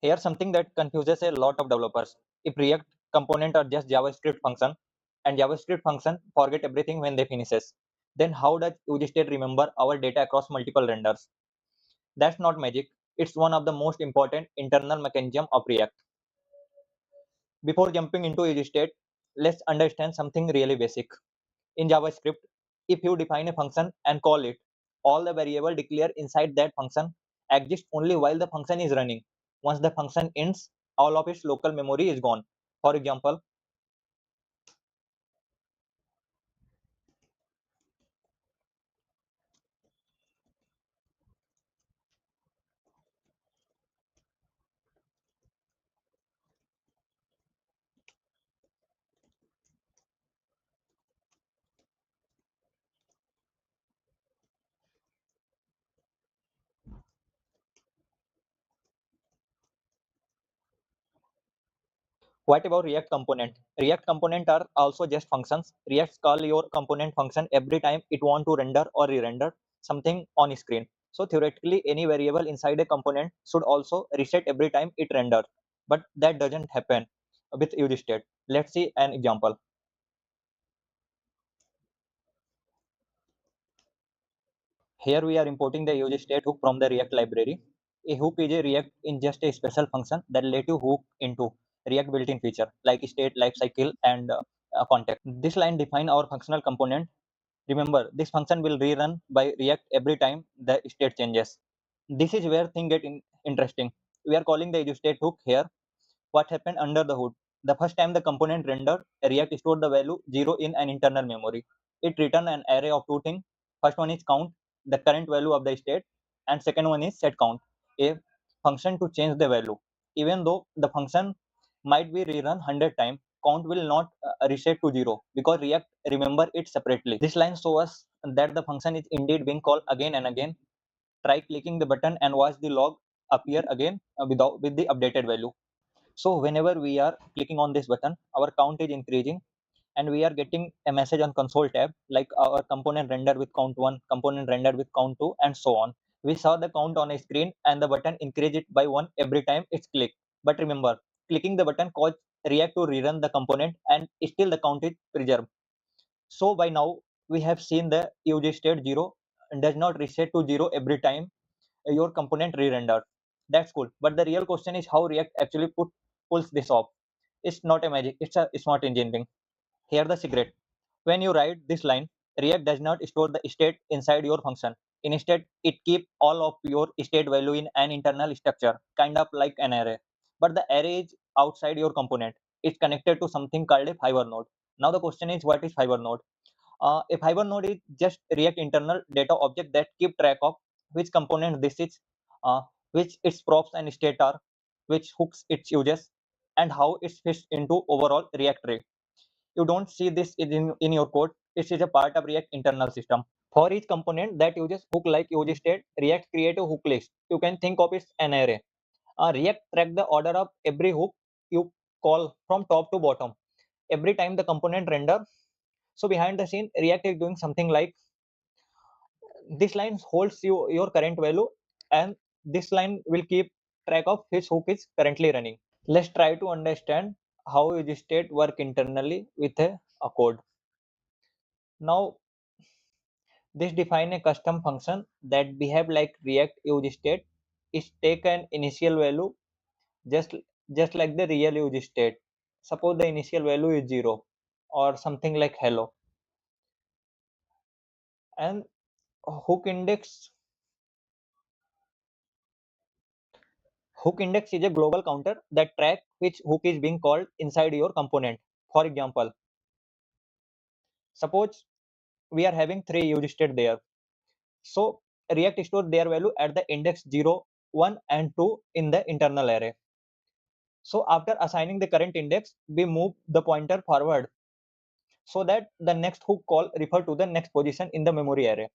Here's something that confuses a lot of developers. If React component are just JavaScript function and JavaScript function forget everything when they finishes, then how does useState remember our data across multiple renders? That's not magic. It's one of the most important internal mechanism of React. Before jumping into useState, let's understand something really basic. In JavaScript, if you define a function and call it, all the variable declared inside that function exist only while the function is running. Once the function ends, all of its local memory is gone. For example, what about React component? React component are also just functions. React call your component function every time it want to render or re-render something on screen. So theoretically, any variable inside a component should also reset every time it renders. But that doesn't happen with useState. Let's see an example. Here we are importing the useState hook from the React library. A hook is a React in just a special function that let you hook into React built-in feature like state, lifecycle, and context. This line define our functional component. Remember, this function will rerun by React every time the state changes. This is where things get interesting. We are calling the useState hook here. What happened under the hood? The first time the component rendered, React stored the value 0 in an internal memory. It returned an array of two things. First one is count, the current value of the state, and second one is set count, a function to change the value. Even though the function might be rerun 100 times, count will not reset to 0 because React remember it separately. This line shows us that the function is indeed being called again and again. Try clicking the button and watch the log appear again with the updated value. So whenever we are clicking on this button, our count is increasing and we are getting a message on console tab like our component render with count 1, component render with count 2, and so on. We saw the count on a screen and the button increase it by 1 every time it's clicked. But remember, clicking the button causes React to rerun the component and still the count is preserved. So by now we have seen the useState 0 does not reset to 0 every time your component re-rendered. That's cool. But the real question is how React actually pulls this off. It's not a magic, it's a smart engineering. Here the secret. When you write this line, React does not store the state inside your function. Instead, it keeps all of your state value in an internal structure, kind of like an array. But the array is outside your component. It's connected to something called a fiber node. Now the question is, what is fiber node? A fiber node is just React internal data object that keep track of which component this is, uh, which its props and state are, which hooks it uses, and how it fits into overall React tree. You don't see this in your code. It is a part of React internal system. For each component that uses hook like useState, React create a hook list. You can think of it as an array. React track the order of every hook you call from top to bottom. Every time the component render, so behind the scene, React is doing something like this line holds your current value and this line will keep track of which hook is currently running. Let's try to understand how useState work internally with a code. Now, this define a custom function that behave like React useState. Is take an initial value just just like the real useState. Suppose the initial value is 0 or something like hello, and hook index Hook index is a global counter that tracks which hook is being called inside your component. For example, suppose we are having three use state there. So React stores their value at the index 0, 1, and 2 in the internal array. So after assigning the current index, we move the pointer forward so that the next hook call refer to the next position in the memory array.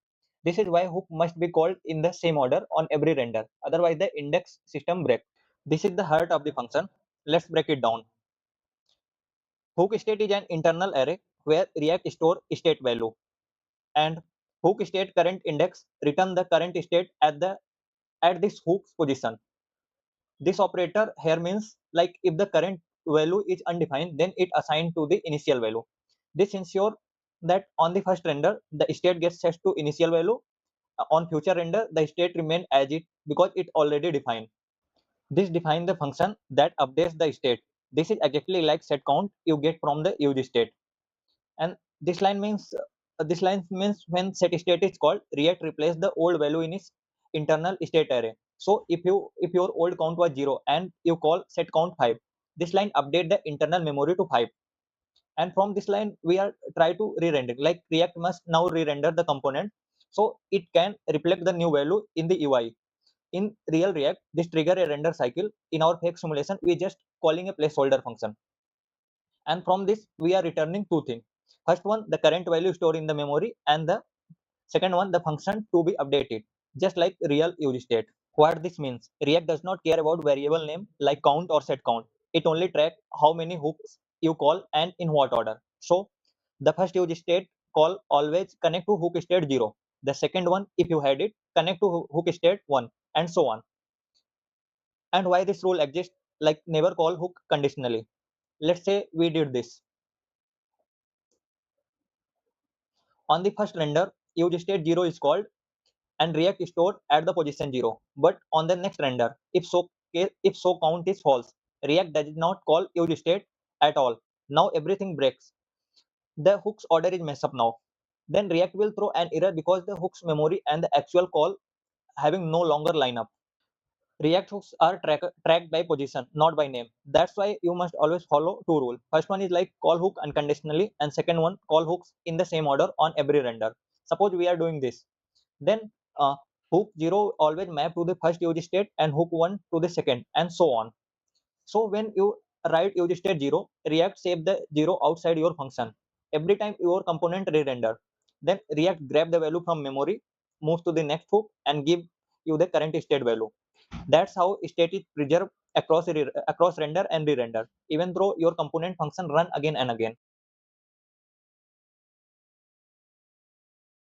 This is why hook must be called in the same order on every render. Otherwise, the index system breaks. This is the heart of the function. Let's break it down. Hook state is an internal array where React store state value, and hook state current index return the current state at this hook's position. This operator here means like if the current value is undefined, then it assigned to the initial value. This ensures that on the first render, the state gets set to initial value. On future render, the state remain as it because it already defined. This defines the function that updates the state. This is exactly like set count you get from the use state. And this line means when set state is called, React replace the old value in its internal state array. So if your old count was 0 and you call set count 5, this line update the internal memory to 5. And from this line we are try to re-render, like React must now re-render the component so it can reflect the new value in the UI. In real React, this trigger a render cycle. In our fake simulation, we just calling a placeholder function. And from this, we are returning two things. First one, the current value stored in the memory, and the second one, the function to be updated, just like real use state. What this means, React does not care about variable name like count or set count. It only tracks how many hooks you call and in what order. So the first use state call always connect to hook state 0. The second one, if you had it, connect to hook state 1, and so on. And why this rule exists, like never call hook conditionally. Let's say we did this. On the first render, use state 0 is called and React stored at the position 0. But on the next render, if so count is false, React does not call use state at all. Now everything breaks. The hook's order is messed up now. Then React will throw an error because the hook's memory and the actual call having no longer line up. React hooks are tracked by position, not by name. That's why you must always follow two rules. First one is like call hook unconditionally, and second one, call hooks in the same order on every render. Suppose we are doing this. Then hook 0 always map to the first use state and hook 1 to the second, and so on. So when you write use state 0, React save the 0 outside your function. Every time your component re-render, then React grab the value from memory, moves to the next hook, and give you the current state value. That's how state is preserved across render and re-render, even though your component function run again and again.